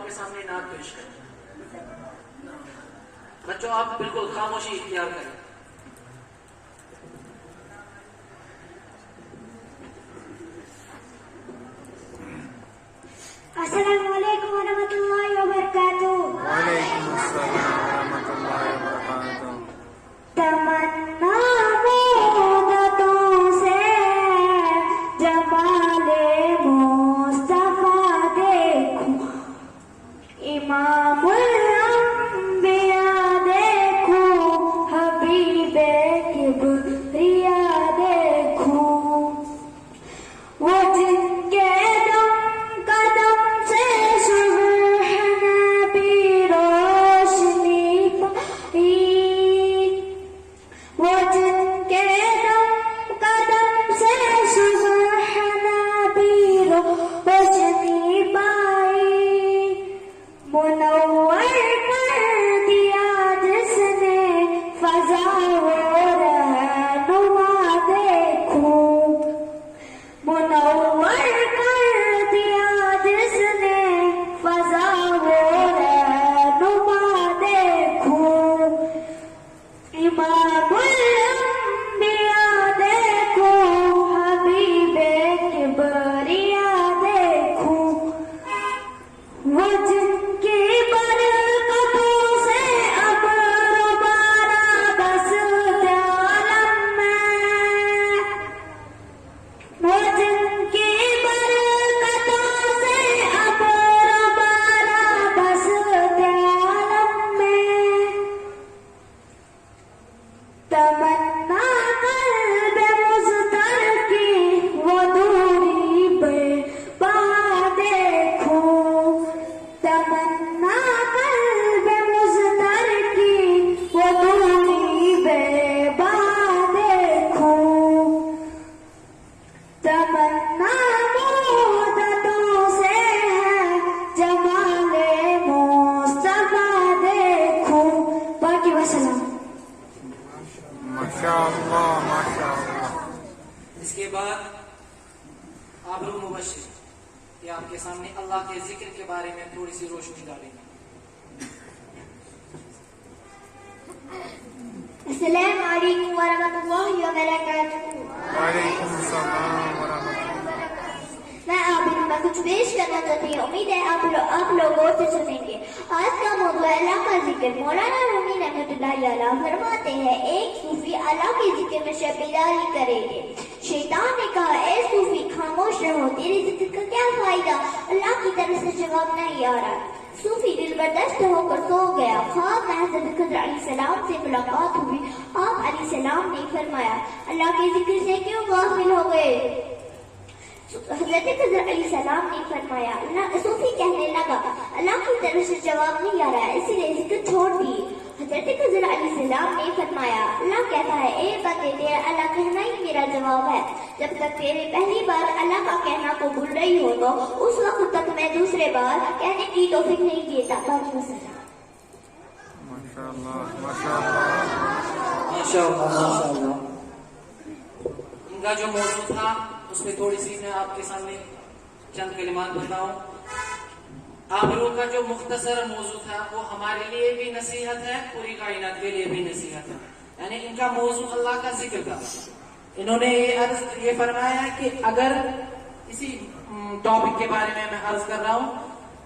کے سامنے نعت پیش کریں. بچوں آپ بالکل خاموشی اختیار کریں. السلام علیکم ورحمۃ اللہ وبرکاتہ. وعلیکم السلام ورحمۃ اللہ وبرکاتہ. تمنا مدتوں سے جمال مصطفیٰ دیکھوں، امام الانبیاء دیکھوں، حبیب کبریا دیکھوں، وہ جن کے دم قدم سے صبح نبی روشنی پائی، وہ جن کے دم قدم سے صبح نبی روشنی پائی، منور کر دیا جس نے فضا و رہنما دیکھوں، منور کر دیا جس نے فضا و رہنما دیکھوں، امام الانبیاء دیکھوں، حبیب کبریا دیکھوں، وہ جن کی برکتوں سے ابر و بارہ بستے عالم میں، وہ جن کی برکتوں سے ابر و بارہ بستے عالم میں، تمنا قلب مضطر کی وہ دوری بے پا دیکھوں، تمنا قلب مضطر کی وہ دوری بے پا دیکھوں، تمنا مدتوں سے ہے جمال مصطفیٰ دیکھوں. باقی وسلام. ماشاء اللہ ماشاء اللہ. اس کے بعد آبرو مبشر یہ آپ کے سامنے اللہ کے ذکر کے بارے میں تھوڑی سی روشنی ڈالیں گے. السلام علیکم ورحمۃ اللہ وبرکاتہ. وعلیکم السلام ورحمۃ اللہ. میں آپ میں کچھ پیش کرنا چاہتی ہوں. امید ہے آپ لوگ غور سے سنیں گے. آج کا موضوع اللہ کا ذکر. مولانا رومی رحمۃ اللہ علیہ فرماتے ہیں ایک صوفی اللہ کے ذکر میں شب بیداری کریں گے. شیطان نے کہا اے صوفی خاموش رہو، تیرے ذکر کا کیا فائدہ؟ اللہ کی طرف سے جواب نہیں آ رہا. صوفی دل برداشت ہو کر سو گیا. خواب میں حضرت خضر علیہ السلام سے ملاقات ہوئی. آپ علیہ السلام نے فرمایا اللہ کے ذکر سے کیوں غافل ہو گئے؟ حضرت خضر علیہ السلام نے فرمایا صوفی کہنے لگا اللہ کی طرف سے جواب نہیں آ رہا ہے اسی لیے ذکر چھوڑ دی. حضرت خضر علیہ السلام نے فرمایا اللہ کہتا ہے اے بندے تیرا اللہ کہنا ہی میرا جواب ہے. جب تک تیرے پہلی بار اللہ کا کہنا کو بھول رہی ہو تو اس وقت تک میں دوسرے بار کہنے کی توفیق نہیں دیتا. باقی وسلام. ماشاء اللہ ماشاء اللہ. ماشاء اللہ ماشاء اللہ. ان کا جو موضوع تھا اس میں تھوڑی سی میں آپ کے سامنے چند کلمات بتاؤں. آبرو کا جو مختصر موضوع تھا وہ ہمارے لیے بھی نصیحت ہے، پوری کائنات کے لیے بھی نصیحت ہے. یعنی ان کا موضوع اللہ کا ذکر تھا. انہوں نے یہ فرمایا ہے کہ اگر اسی ٹاپک کے بارے میں عرض کر رہا ہوں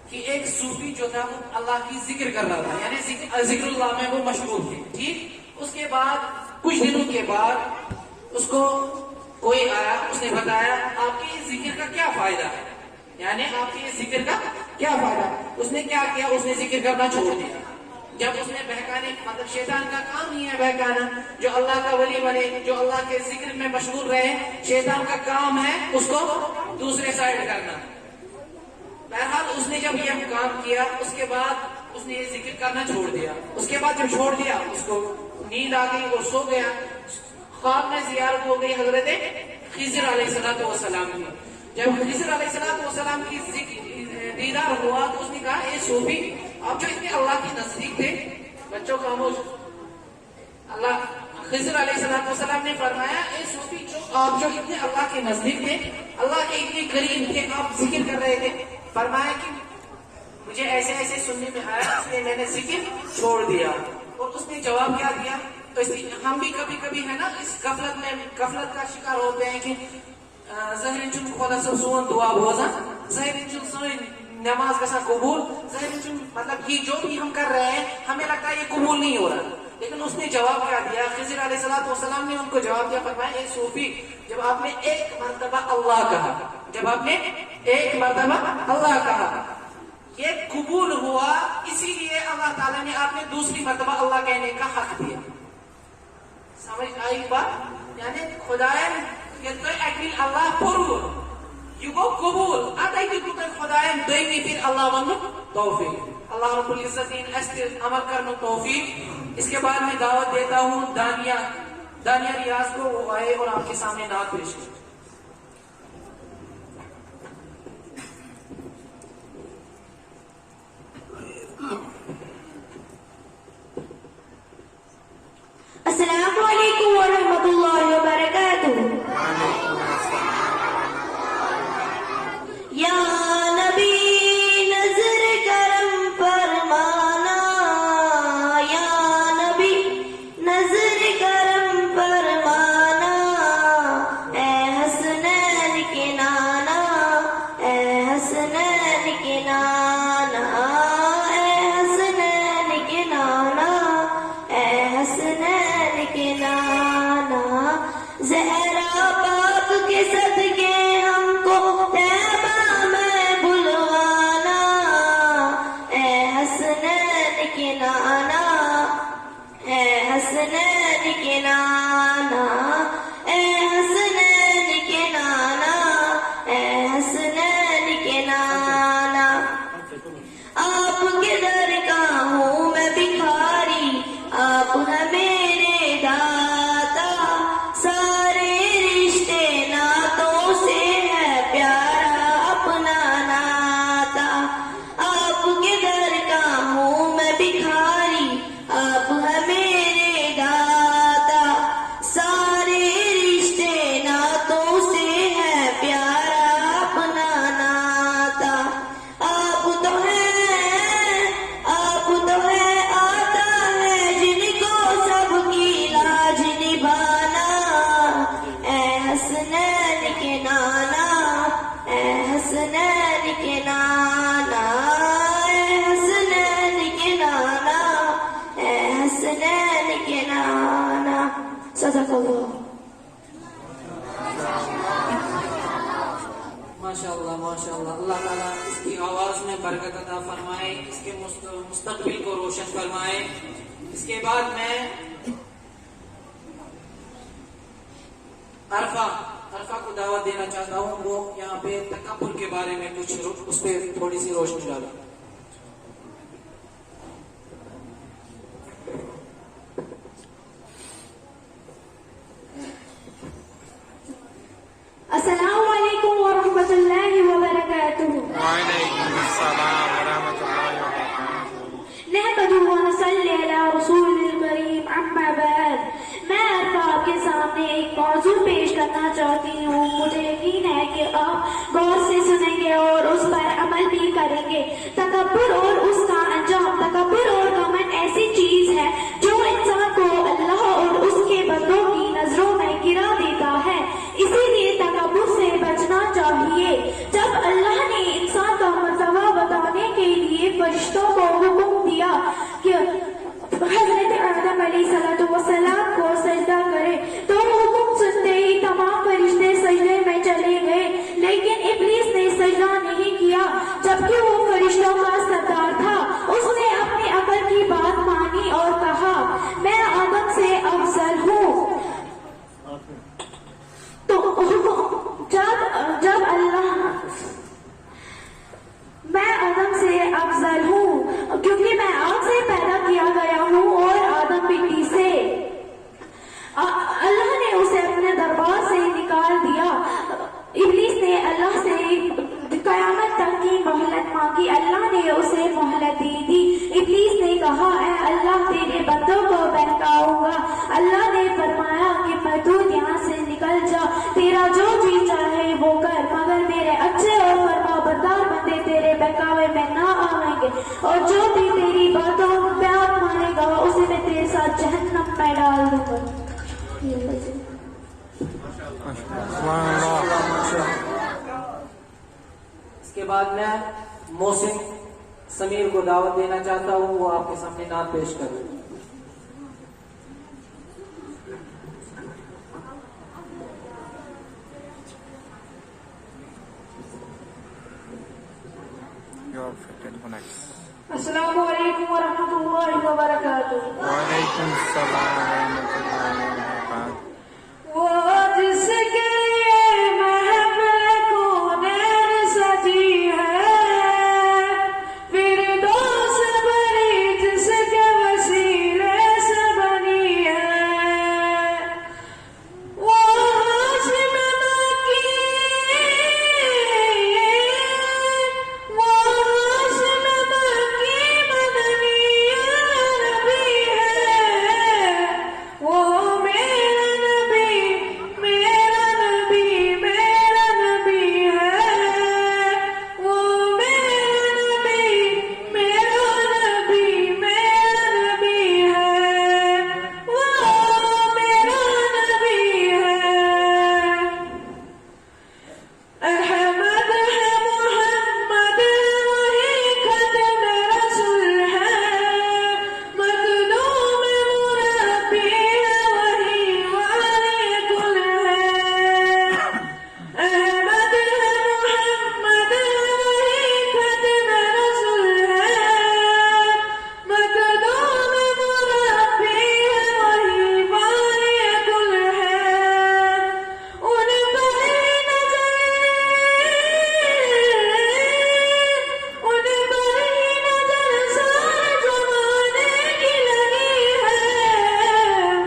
کہ ایک صوفی جو تھا وہ اللہ کی ذکر کر رہا تھا، یعنی ذکر اللہ میں وہ مشغول تھے. ٹھیک. اس کے بعد کچھ دنوں کے بعد اس کو کوئی آیا، اس نے بتایا آپ کے ذکر کا کیا فائدہ ہے، یعنی آپ کے ذکر کا کیا فائدہ. اس نے کیا کیا؟ اس نے ذکر کرنا چھوڑ دیا. جب اس نے بہکانے، مطلب شیطان کا کام نہیں ہے بہکانا. جو اللہ کا ولی بنے، جو اللہ کے ذکر میں مشغول رہے، شیطان کا کام ہے اس کو دوسرے سائڈ کرنا. بہرحال اس نے جب یہ کام کیا اس کے بعد اس نے یہ ذکر کرنا چھوڑ دیا. اس کے بعد جب چھوڑ دیا اس کو نیند آ گئی اور سو گیا. خواب میں زیارت ہو گئی حضرت خضر علیہ السلام کی. جب خضر علیہ السلام کی دیدار ہوا تو اس نے کہا اے صوفی آپ جو اتنے اللہ کے نزدیک تھے. بچوں خاموش. اللہ خضر علیہ السلام نے فرمایا اے صوفی آپ جو اتنے اللہ کے نزدیک تھے، اللہ کے اتنے قریب تھے، آپ ذکر کر رہے تھے، فرمایا کہ مجھے ایسے ایسے سننے میں آیا اس لیے میں نے ذکر چھوڑ دیا. اور اس نے جواب کیا دیا؟ تو اس لیے ہم بھی کبھی کبھی ہے نا اس غفلت کا شکار ہوتے ہیں کہ ظاہر چن خدا صاحب سون دعا بوزان، ظاہر چن سوئی نماز گژھان قبول، ظاہر چن مطلب یہ جو بھی ہم کر رہے ہیں ہمیں لگتا ہے یہ قبول نہیں ہو رہا. لیکن اس نے جواب کیا دیا؟ خضر علیہ السلام نے ان کو جواب دیا، فرمایا اے صوفی، جب آپ نے ایک مرتبہ اللہ کہا، جب آپ نے ایک مرتبہ اللہ کہا یہ قبول ہوا، اسی لیے اللہ تعالیٰ نے آپ نے دوسری مرتبہ اللہ کہنے کا حق دیا. سمجھ آئی بات؟ یعنی خدائن یہ تو اکیل اللہ پرور یہ گو قبول ادائی دیکھو تو خدائن دویمی پھر اللہ ونو توفیق. اللہ رب العزت ان استے عمل کرنو توفیق. اس کے بعد میں دعوت دیتا ہوں دانیہ ریاض کو، وہ آئے اور آپ کے سامنے نعت پیش کرے. السلام علیکم ورحمۃ اللہ وبرکاتہ. یا نبی نظر کرم فرمانا، یا نبی نظر کرم فرمانا، اے حسنین کے نانا، اے حسنین کے نانا، اے حسنین کے نانا، اے حسنین کے نانا. زہرا پاک کے صدقے ہم کو طیبہ میں بلوانا، اے حسنین کے نانا، اے حسنین کے نانا، اے حسنین کے نانا، اے حسنین کے نانا. آپ کے در کا ہوں میں بھکاری، آپ ہیں میرے داتا، سارے رشتے ناتوں سے ہے پیارا اپنا ناتا. آپ کے در کا ہوں میں بھکاری، آپ ہیں میرے داتا، سارے رشتے ناتوں سے ہے پیارا اپنا ناتا. آپ تو ہے آتا ہے جن کو سب کی لاج نبھانا، اے حسنین کے نانا، اے حسنین کے نانا، اے حسنین کے نانا، اے حسنین کے نانا. صدق اللہ. ماشاءاللہ ماشاءاللہ. اللہ تعالیٰ اس کی آواز میں برکت عطا فرمائے، اس کے مستقبل کو روشن فرمائے. اس کے بعد میں عرفہ کو دعوت دینا چاہتا ہوں، وہ یہاں پہ تکبر کے بارے میں کچھ اس پہ تھوڑی سی روشنی ڈالیں. السلام علیکم ورحمۃ اللہ وبرکاتہ. وعلیکم السلام ورحمۃ اللہ وبرکاتہ. نحمده ونصلي على رسول الکریم، اما بعد. میں آپ کے سامنے ایک موضوع پیش کرنا چاہتی ہوں. مجھے یقین ہے کہ آپ غور سے سنیں گے اور اس پر عمل بھی کریں گے. تکبر اور اس کا انجام. تکبر اور گھمنڈ ایسی چیز ہے جو انسان کو اللہ اور اس کے بندوں کی نظروں میں گرا دیتا ہے. اسی لیے تکبر سے بچنا چاہیے. جب اللہ نے انسان کا مرتبہ بتانے کے لیے فرشتوں کو حکم دیا کہ حضرت آدم علیہ السلام کو سجدہ کرے، تو حکم سنتے ہی تمام فرشتے سجدے میں چلے گئے، لیکن ابلیس نے سجدہ نہیں کیا، جبکہ وہ فرشتوں کا سردار تھا. اس نے اپنی عقل کی بات مانی اور کہا میں آدم سے افضل ہوں. تو جب اللہ میں آدم سے افضل ہوں کیونکہ میں آگ سے پیدا کیا گیا ہوں اور آدم مٹی سے. اللہ نے اسے اپنے دربار سے نکال دیا. ابلیس نے اللہ سے قیامت تک کی مہلت مانگی. اللہ نے اسے مہلت دے دی. ابلیس نے کہا اے اللہ تیرے بندوں کو بہکاؤں گا. اللہ نے فرمایا کہ مردود یہاں سے نکل جا، تیرا جو جی چاہے وہ کر، مگر میرے اچھے اور فرما بردار بندے تیرے بہکاوے میں نہ آئیں گے، اور جو بھی تیری باتوں پہ آپ مانے گا اسے میں تیرے ساتھ جہنم میں ڈال دوں گا. سبحان اللہ. اس کے بعد میں محسن سمیر کو دعوت دینا چاہتا ہوں، وہ آپ کے سامنے نعت پیش کریں. Your fitted connect. السلام علیکم ورحمۃ اللہ وبرکاتہ. وعلیکم السلام ورحمۃ اللہ وبرکاتہ. وہ جس کے لیے محفل کونین سجی ہے، فردوس بری جس کے وسیلے سے بنی ہے، وہ ہاشم مکی، وہ ہاشم مکی مدنی نبی ہے، وہ میرا نبی میرا نبی میرا نبی ہے، وہ میرا نبی میرا نبی میرا نبی ہے، وہ میرا نبی ہے. احمد ہے محمد وہی ختم رسول ہے، مخدوم مربی ہے وہی والی کل ہے. احمد ہے محمد وہی ختم رسول ہے، مخدوم مربی ہے وہی والی کل ہے. ان پر نظر سارے زمانے کی لگی ہے،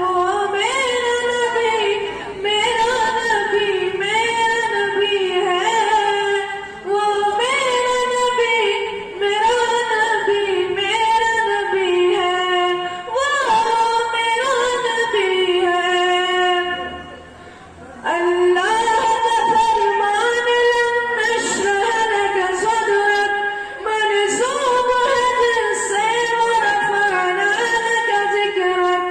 وہ میرا نبی میرا نبی میرا نبی ہے، وہ میرا نبی میرا نبی میرا نبی ہے، وہ میرا نبی ہے. اللہ کا فرمان لم نشرح لك صدرك منسوب ہے جس سے ورفعنا لك ذکرک.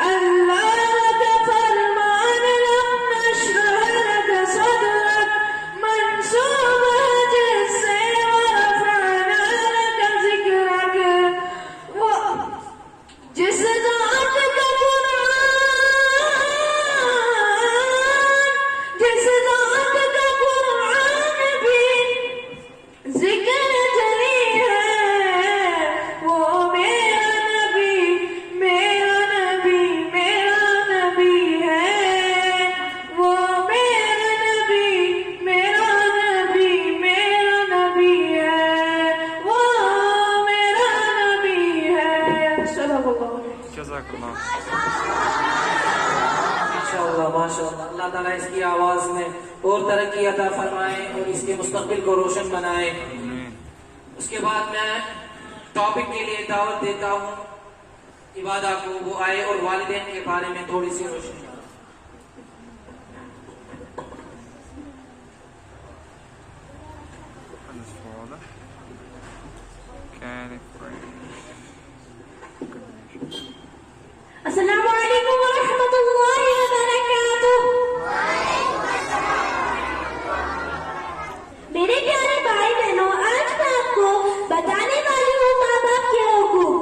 اللہ کا فرمان لم نشرح لك صدرك منسوب ہے جس سے ورفعنا لك ذکرک. وہ جس ذات کا جس ذات کا قرآن بھی ذکر جلی ہے، وہ میرا نبی میرا نبی میرا نبی ہے، وہ میرا نبی میرا نبی میرا نبی ہے، وہ میرا نبی ہے. صدق اللہ. جزاک اللہ. انشاءاللہ ماشاءاللہ اللہ تعالیٰ اس کی آواز میں اور ترقی عطا فرمائے اور اس کے مستقبل کو روشن بنائے. اس کے بعد میں ٹاپک کے لیے دعوت دیتا ہوں عبادہ کو، وہ آئے اور والدین کے بارے میں تھوڑی سی روشنی. السلام علیکم ورحمۃ اللہ وبرکاتہ. میرے پیارے بھائی بہنوں، آج میں آپ کو بتانے والی ہوں ماں باپ کے حقوق.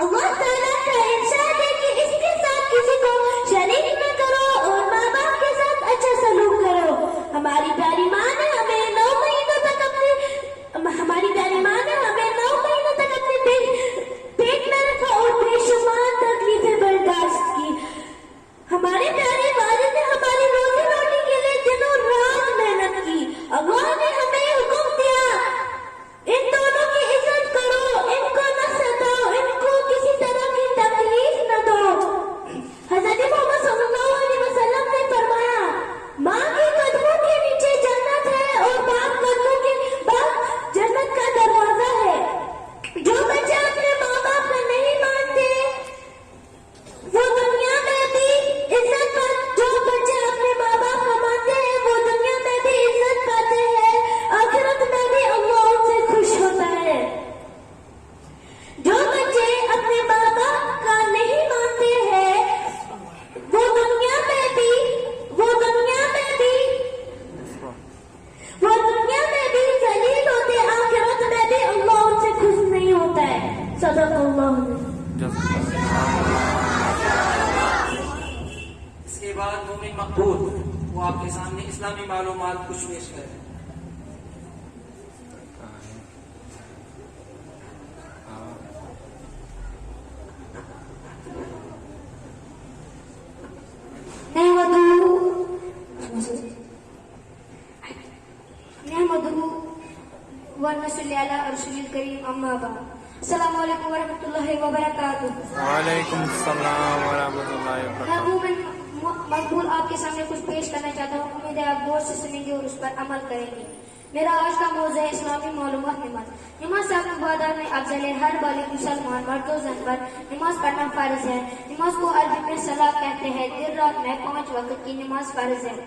اللہ تعالیٰ کا ارشاد ہے کہ اس کے ساتھ کسی کو شریک نہ کرو اور ماں باپ کے ساتھ اچھا سلوک کرو. ہماری پیاری ماں نے ہمیں 9 مہینوں تک اپنے پیٹ میں رکھا اور بے شمار آپ کے سامنے اسلامی معلومات کچھ پیش کریں. السلام علیکم ورحمۃ اللہ وبرکاتہ. وعلیکم السلام ورحمۃ اللہ وبرکاتہ. میں مقبول آپ کے سامنے کچھ پیش کرنا چاہتا ہوں. امید ہے آپ غور سے سنیں گے اور اس پر عمل کریں گے. میرا آج کا موضوع ہے اسلامی معلومات. نماز سے عبادات میں افضل ہے. ہر بالغ مسلمان مرد و زن پر نماز پڑھنا فرض ہے. نماز کو عربی میں صلاۃ کہتے ہیں. دن رات میں 5 وقت کی نماز فرض ہے.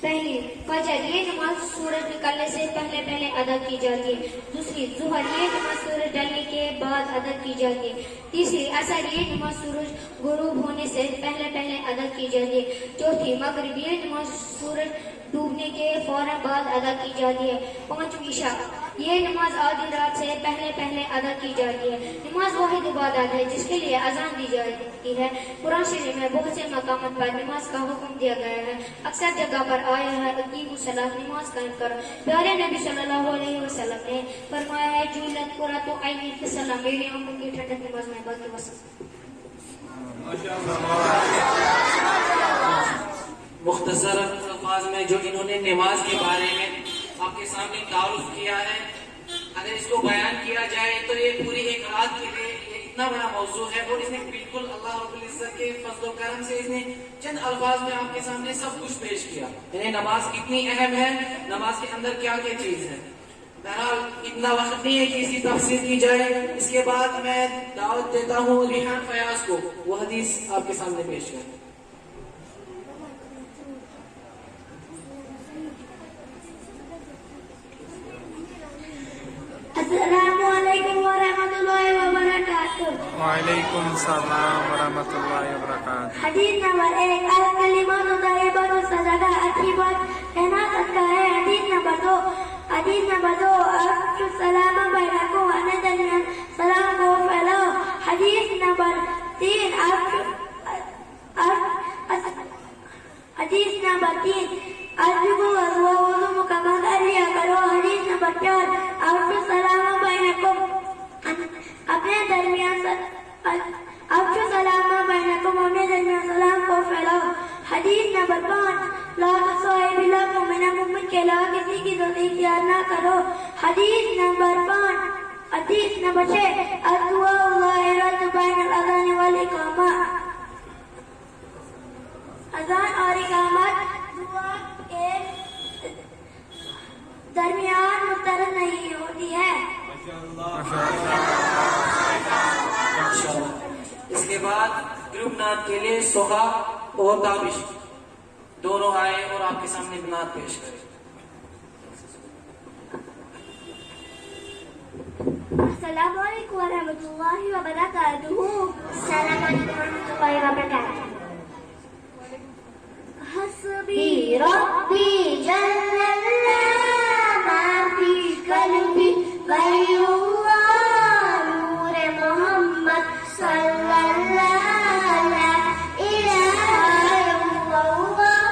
پہلی فجر، یہ نماز سورج نکلنے سے پہلے ادا کی جاتی ہے. دوسری ظہر، یہ نماز سورج ڈلنے کے بعد ادا کی جاتی ہے. تیسری عصر، یہ نماز سورج غروب ہونے سے پہلے ادا کی جاتی ہے. چوتھی مغرب، یہ نماز سورج ڈوبنے کے فوراً بعد ادا کی جاتی ہے. پانچویں عشاء، یہ نماز آدھی رات سے پہلے ادا کی جاتی ہے. نماز واحد عبادت ہے جس کے لیے اذان دی جاتی ہے. قرآن شریف میں بہت سے مقامات پر نماز کا حکم دیا گیا ہے. اکثر جگہ پر آیا ہے اقیموا الصلاۃ، نماز قائم کرو. پیارے نبی صلی اللہ علیہ وسلم نے فرمایا ہے جعلت قرۃ عینی فی الصلاۃ، میری آنکھوں کی ٹھنڈک نماز میں. باقی وسلم. مختصر الفاظ میں جو انہوں نے نماز کے بارے میں آپ کے سامنے تعارف کیا ہے، اگر اس کو بیان کیا جائے تو یہ پوری ایک رات کے لیے یہ اتنا بڑا موضوع ہے. اور اس نے بالکل اللہ رب العزت کے فضل و کرم سے اس نے چند الفاظ میں آپ کے سامنے سب کچھ پیش کیا. یعنی نماز کتنی اہم ہے، نماز کے اندر کیا کیا چیز ہے. بہرحال اتنا وقت نہیں ہے کہ اس کی تفسیر کی جائے. اس کے بعد میں دعوت دیتا ہوں ریحان فیاض کو، وہ حدیث آپ کے سامنے پیش کریں. السلام علیکم ورحمۃ اللہ وبرکاتہ. وعلیکم السلام ورحمۃ اللہ وبرکاتہ. حدیث نمبر 1، الکلمات طیبۃ صدقہ، اچھی بات کہنا صدقہ ہے. حدیث نمبر 2، افشوا السلام بینکم، اپنے درمیان سلام کو پھیلاؤ. حدیث نمبر 3، وضو مکمل کر لیا کرو. حدیث نمبر 4، افشوا السلام بینکم، اپنے درمیان سلام کو پھیلاؤ. حدیث نمبر 5، لا تصاحب الا مؤمنا، مومن کے علاوہ کسی کی دوستی اختیار نہ کرو. حدیث نمبر 6، الدعاء ظاہرۃ بین الاذان والاقامہ، اذان اور اقامت دعا کے درمیان مسترد نہیں ہوتی ہے. اس کے بعد گروپ نعت کے لیے سوہا اور تابش دونوں آئے اور آپ کے سامنے نعت پیش کریں. السلام علیکم ورحمۃ اللہ وبرکاتہ. السلام علیکم ورحمۃ اللہ وبرکاتہ. حسبی ربی جل اللہ ما فی قلبی غیر اللہ، نور محمد صلی اللہ، لا الہ الا اللہ،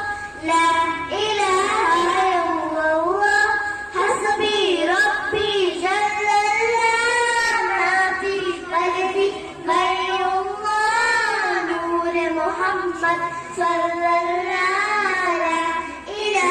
لا الہ الا اللہ. حسبی ربی جل اللہ ما فی قلبی غیر اللہ، نور محمد صلی اللہ، لا الہ الا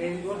Very good.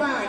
5,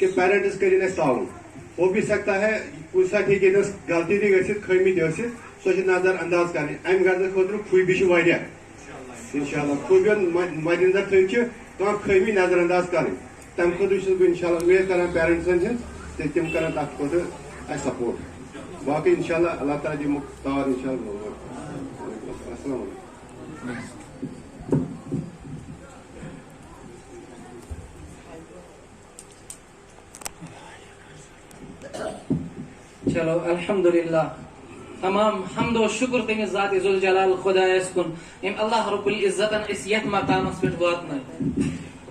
کہ پیرنٹس کریں اس تعاون. ہو بھی سکتا ہے کچھ ساتھ ہیکن غلطی تہ گژھِتھ خٲمی تہ ٲسِتھ سۄ چھِ نظر انداز کرٕنۍ. امہِ غرضہٕ خٲطرٕ خوٗبی چھِ واریاہ انشاءاللہ. خوٗبیَن مدِ نظر تھٲوِتھ چھِ کانٛہہ خٲمی نظر انداز کرٕنۍ. تمہِ خٲطرٕ چھُس بہٕ انشاءاللہ اُمید کران پیرنٹسن ہٕنٛز تہٕ تِم کرن تتھ خٲطرٕ اسہِ سپورٹ. باقٕے انشاءاللہ اللہ تعالیٰ دِمُکھ تار انشاءاللہ. السلام علیکم. چلو الحمدللہ تمام حمد و شکر تمس ذات ذوالجلال خدایس کن یم اللہ رب العزتن اس یت مقامس پہ واتن.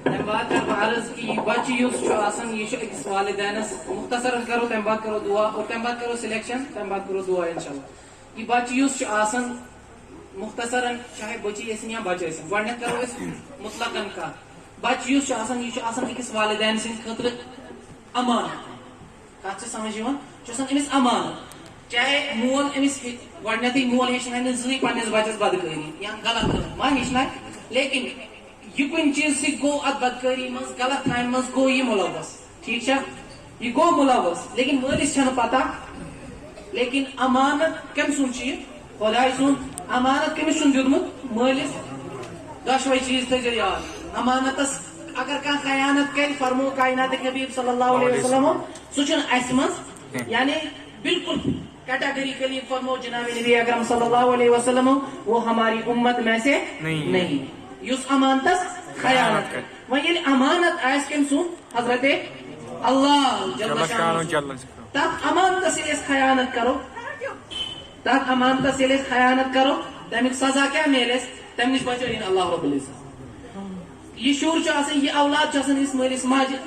تمہ بعد کر بہ عرض کہ یہ بچہ یس آسان یہ اکس والدینس مختصر کرو تمہ بعد کرو دعا اور تمہ بعد کرو سلیکشن تمہ بعد کرو دعا انشاءاللہ. یہ بچہ یس آسان مختصرا چاہے بچی ٲسِن یا بچہ ٲسِن گۄڈنیٚتھ کرو أسۍ مطلقاً کتھ. بچہ یس آسان یہ آسان أکِس والدین سٕنٛدِ خٲطرٕ امانت. کتھ چھِ سمجھ یِوان چھُ آسان أمِس امانت. چاہے مول أمِس گۄڈنیٚتھٕے مول ہیٚچھناے نہٕ زٕہٕنۍ پننِس بچس بدکٲری یا غلط کٲم ما ہیٚچھناے لیکن یہ کُنہِ چیٖز سۭتۍ گوٚو اتھ بدکٲری منٛز غلط کامہِ منٛز گوٚو یہِ مُلوث. ٹھیٖک چھا یہ گوٚو مُلوث لیکن مٲلِس چھنہٕ پتہ. لیکن امانت کٔمۍ سُنٛد چھُ یہِ خۄداے سُنٛد. امانت کٔمِس چھُن دیُتمُت مٲلِس. دۄشوے چیٖز تھٲیزیو یاد. امانتس اگر کانٛہہ خیانت کرِ فرمو کائنات حبیب صلی اللہ علیہ وسلم سُہ چھُنہٕ اسہِ منٛز یعنی بالکل کیٹاگریکلی فرمو جناب نبی اکرم صلی اللہ علیہ وسلم وہ ہماری امت میں سے نہیں یس امانتس خیانت کر. وۄنۍ ییٚلہِ امانت آسہِ کٔمۍ سُنٛد حضرت اللہ جل شانہ تتھ امانتس ییٚلہِ أسۍ خیانت کرو تتھ امانتس ییٚلہِ أسۍ خیانت کرو تمیُک سزا کیٛاہ میلہِ اَسہِ تمہِ نِش بچٲیِن اللہ رب العزت. یہ شُر چھُ آسان یہ اولاد چھُ آسان أمِس مٲلِس ماجہِ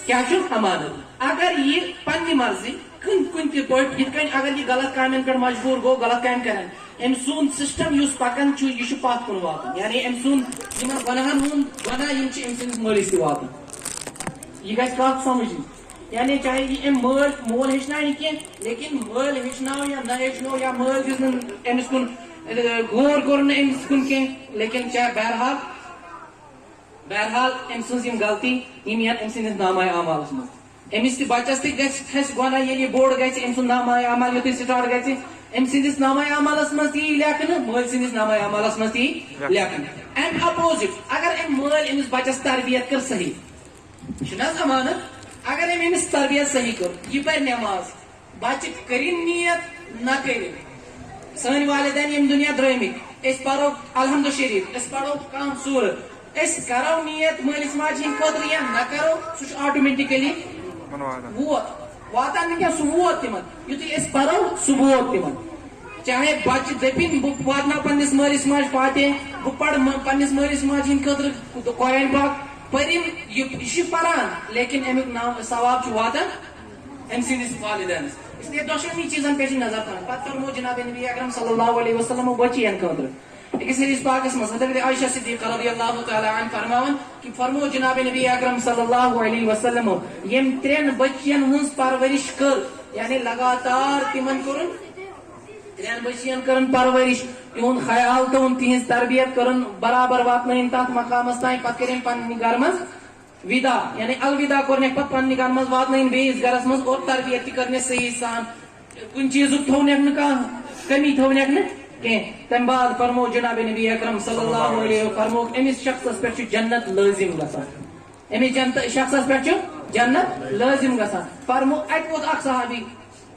کیٛاہ چھُ امانت. اگر یہ پننہِ مرضی کُنہِ تہِ پٲٹھۍ یِتھ کٔنۍ اگر یہ غلط کامٮ۪ن پٮ۪ٹھ مجبوٗر گوٚو غلط کامہِ کرن أمۍ سُنٛد سسٹم یُس پکان چھُ یہِ چھُ پتھ کُن واتان. یعنی أمۍ سُنٛد یِمن گۄناہن ہُنٛد گۄناہ یِم چھِ أمۍ سٕنٛدِس مٲلِس تہِ واتان. یہ گژھِ کتھ سمجھٕنۍ. یعنی چاہے یہ أمۍ مول ہیٚچھناے نہٕ کینٛہہ لیکن مٲلۍ ہیٚچھناو یا نہ ہیٚچھنو یا مٲلۍ دِژ نہٕ أمِس کُن غور کوٚر نہٕ أمِس کُن کینٛہہ لیکن چاہے بہرحال أمۍ سٕنٛز یِم غلطی یِم یِن أمۍ سٕنٛدِس نامہ اعمالس منٛز. أمِس تہِ بچس تہِ کھسہِ گۄناہ ییٚلہِ یہِ بوٚڑ گژھِ أمۍ سُنٛد نامہ اعمال یُتھُے سٹارٹ گژھِ أمۍ سٕنٛدِس نامہ اعمالس منٛز تہِ یی لیکھنہٕ مٲلۍ سٕنٛدِس نامہ اعمالس منٛز تہِ یی لیکھنہٕ. امہِ اپوزِٹ اگر أمۍ مٲلۍ أمِس بچس تربیت کٔر صحیح چھُنہٕ حظ امانت. اگر أمۍ أمِس تربیت صحیح کٔر یہِ پرِ نٮ۪ماز بچہِ کٔرِنۍ نیت نہ کٔرِنۍ. سٲنۍ والدین ییٚمہِ دُنیا درٛٲمٕتۍ أسۍ پرو الحمدُ شریٖف أسۍ پرو کانٛہہ سوٗرت أسۍ کرو نیت مٲلِس ماجہِ ہِنٛدِ خٲطرٕ یا نہ کرو سُہ چھُ آٹومیٹِکلی واتان نہٕ کینٛہہ سُہ ووت تِمن. یُتھُے أسۍ پرو سُہ ووت تِمن. چاہے بچہِ دٔپِنۍ بہٕ واتناو پننِس مٲلِس ماجہِ فاتح بہٕ پرٕ پننِس مٲلِس ماجہِ ہِنٛدِ خٲطرٕ قرآن پاک پٔرِن یہِ چھِ پران لیکن امیُک نام ثواب چھُ واتان أمۍ سٕنٛدِس والدینس. اس لیے دۄشوٕنی چیٖزن پٮ۪ٹھ چھِ نظر تھاوٕنۍ. پتہٕ فرمو جناب نبی اکرم صلی اللہ علیہ وسلم بچین خٲطرٕ أکِس حدیث پاکس منٛز حضرت عائشہ صدیقہ رضی اللہ تعالیٰ عنہ فرماوان کہ فرمو جناب نبی اکرم صلی اللہ علیہ وسلم ییٚمۍ ترٛٮ۪ن بچین ہٕنٛز پرورش کٔر یعنی لگاتار تِمن کوٚرُن ترٛٮ۪ن بچین کٔرٕن پرورش تِہُنٛد خیال تھوٚوُن تِہنٛز تربیت کٔرٕن برابر واتنٲیِن تتھ مقامس تانۍ پتہٕ کٔرِنۍ پننہِ گرٕ منٛز ودا یعنی الوداع کوٚرنکھ پتہٕ پننہِ گرٕ منٛز واتنٲیِن بیٚیِس گرس منٛز اور تربیت تہِ کٔرنس صحیح سان کُنہِ چیٖزُک تھوونکھ نہٕ کانٛہہ کمی تھوونکھ نہٕ کینٛہہ. تمہِ بعد فرمو جناب نبی اکرم صلی اللہ علیہ فرمو أمِس شخصس پٮ۪ٹھ چھُ جنت لٲزم گژھان. أمِس شخصس پٮ۪ٹھ چھُ جنت لٲزم گژھان. فرمو اَتہِ ووت اکھ صحابی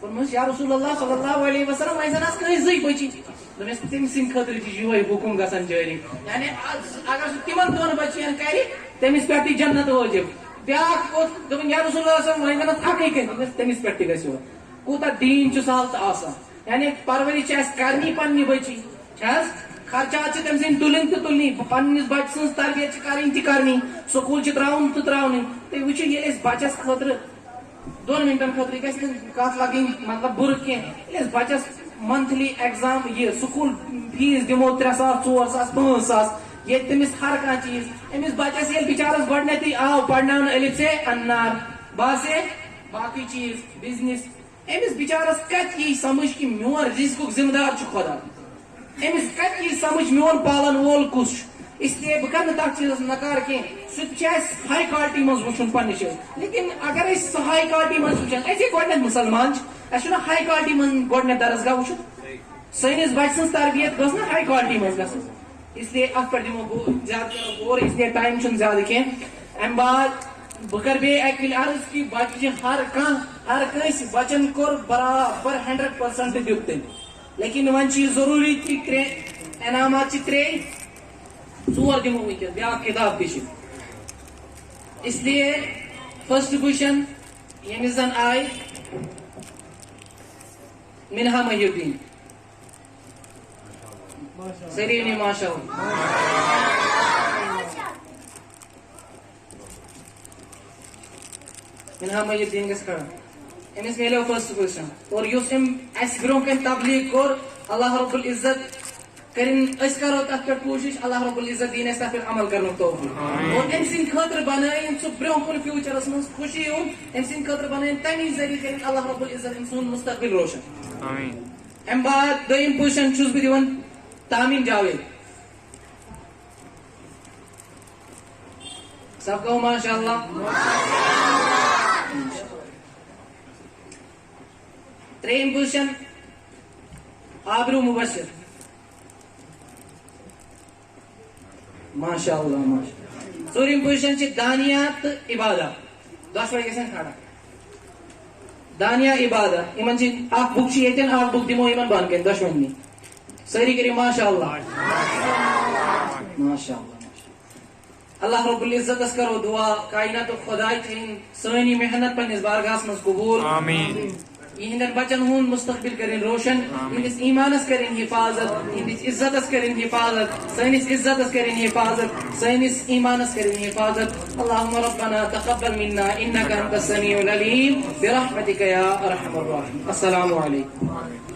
فرموس یا رسول اللہ صلی اللہ علیہ وسلم وۄنۍ زن آسہٕ کٲنٛسہِ زٕے بچی دوٚپمس تٔمۍ سٕنٛدِ خٲطرٕ تہِ چھُ یِہوے حُکُم گژھان جٲری. یعنی اگر سُہ تِمن دۄن بچین کرِ تٔمِس پٮ۪ٹھ تہِ جنت وٲجب. بیاکھ اوس دوٚپُن یا رسول اللہ صلی اللہ علیہ وسلم وۄنۍ زن آسہٕ اکھٕے کٔرِتھ دوٚپمس تٔمِس پٮ۪ٹھ تہِ گژھِ کوٗتاہ دیٖن چھُ سہل تہٕ آسان. یعنی پرورش چھِ اسہِ کرنی پننہِ بچی چھِ حظ خرچات چھِ تٔمۍ سٕنٛدۍ تُلٕنۍ تہٕ تُلنی پننِس بچہٕ سٕنٛز تربیت چھِ کرٕنۍ تہِ کرنی سکوٗل چھِ تراوُن تہٕ تراونٕے. تُہۍ وٕچھِو ییٚلہِ أسۍ بچس خٲطرٕ 2 مِنٹن خٲطرٕ گژھِ نہٕ کتھ لگٕنۍ مطلب بُرٕ کینٛہہ. ییٚلہِ أسۍ بچس منتھلی ایگزام یہِ سکوٗل فیٖس دِمو 3 ساس 4 ساس 5 ساس ییٚتہِ تٔمِس ہر کانٛہہ چیٖز أمِس بچس ییٚلہِ بِچارس گۄڈٕنیتھٕے آو پرناونہٕ الف سے انار باسے باقٕے چیٖز بِزنس أمِس بِچارس کتہِ یی سمجھ کہِ میون رِزقُک ذمہٕ دار چھُ خۄدا. أمِس کتہِ یی سمجھ میون پالن وول کُس چھُ. اس لیے بہ کر تک چیز نکار کی سہ ہائی کوالٹی مز وچن پنہ چیز لیکن اگر سہ ہائی کوالٹی مز وچان اسی گۄڈنیٚتھ مسلمان اچھا ہائی کوالٹی من گۄڈنیٚتھ درسگاہ وچھن سٲنِس بچہ سٕنٛز تربیت گٔژھ نہٕ ہائی کوالٹی مز گژھٕنۍ اس لیے ات پہ دمو زیادہ کرو غور اس لیے ٹائم چھُنہٕ زیادٕ کینٛہہ امہِ بعد بہ کر بیٚیہِ اکہِ پھِرِ عرض کہ بچہ ہر کٲنٛسہِ بچن کوٚر برابر 100% دیُت تٔمۍ لیکن وۄنۍ چھِ یہِ ضروٗری کہ ترٛےٚ انعامات چھِ ترٛیٚیہِ ژور دمو ونکیٚس بیاکھ کتاب تہِ چھِ اس لیے فرسٹ پوزیشن ییٚمِس زن آیہِ منہا محی الدین سٲری ؤنِو ماشاء اللہ منہا محی الدین گژھِ کھڑا أمِس میلیو فرسٹ پوزیشن اور یُس أمۍ اَسہِ برونٛہہ کَنہِ تبلیغ کوٚر اللہ رب العزت کرن أسۍ کرو تتھ پٮ۪ٹھ کوٗشش اللہ رب العزت دِیِن اَسہِ تتھ پٮ۪ٹھ عمل کرنُک توفیٖق اور أمۍ سٕنٛدِ خٲطرٕ بنٲیِن سُہ برونٛہہ کُن فیوٗچرس منٛز خوشی ہُنٛد أمۍ سٕنٛدِ خٲطرٕ بنٲیِن تمی ذٔریعہٕ کرن اللہ رب العزت أمۍ سُنٛد مستقبل روشن امہِ بعد دوٚیِم پوزیشن چھُس بہٕ دِوان تامین جاوید سب کہو ماشاء اللہ ترٛیٚیِم پوزیشن آبرو مبشر ماشاء اللہ ماشاء ژوٗرِم پوزیشن چھِ دانیہ تہٕ عبادہ دۄشوے گژھن کھڑا دانیہ عبادہ یِمن چھِ اکھ بُک چھِ ییٚتٮ۪ن اکھ بُک دِمو یِمن بۄنہٕ کَنہِ دۄشوٕنی سٲری کٔرِو ماشاء اللہ ماشاء اللہ اللہ رب العزتس کرو دعا کائنات خداے تھٲیِن سٲنۍ یہِ محنت پننِس بارگاہس منٛز قبوٗل یہندین بچن ہند مستقبل کرن روشن یہندس ایمانس کرن حفاظت یہندس عزتس کرن حفاظت سنس عزتس کرن حفاظت سنس ایمانس کرن حفاظت اللهم ربنا تقبل منا انك انت السميع العليم برحمتك يا ارحم الراحمين السلام علیکم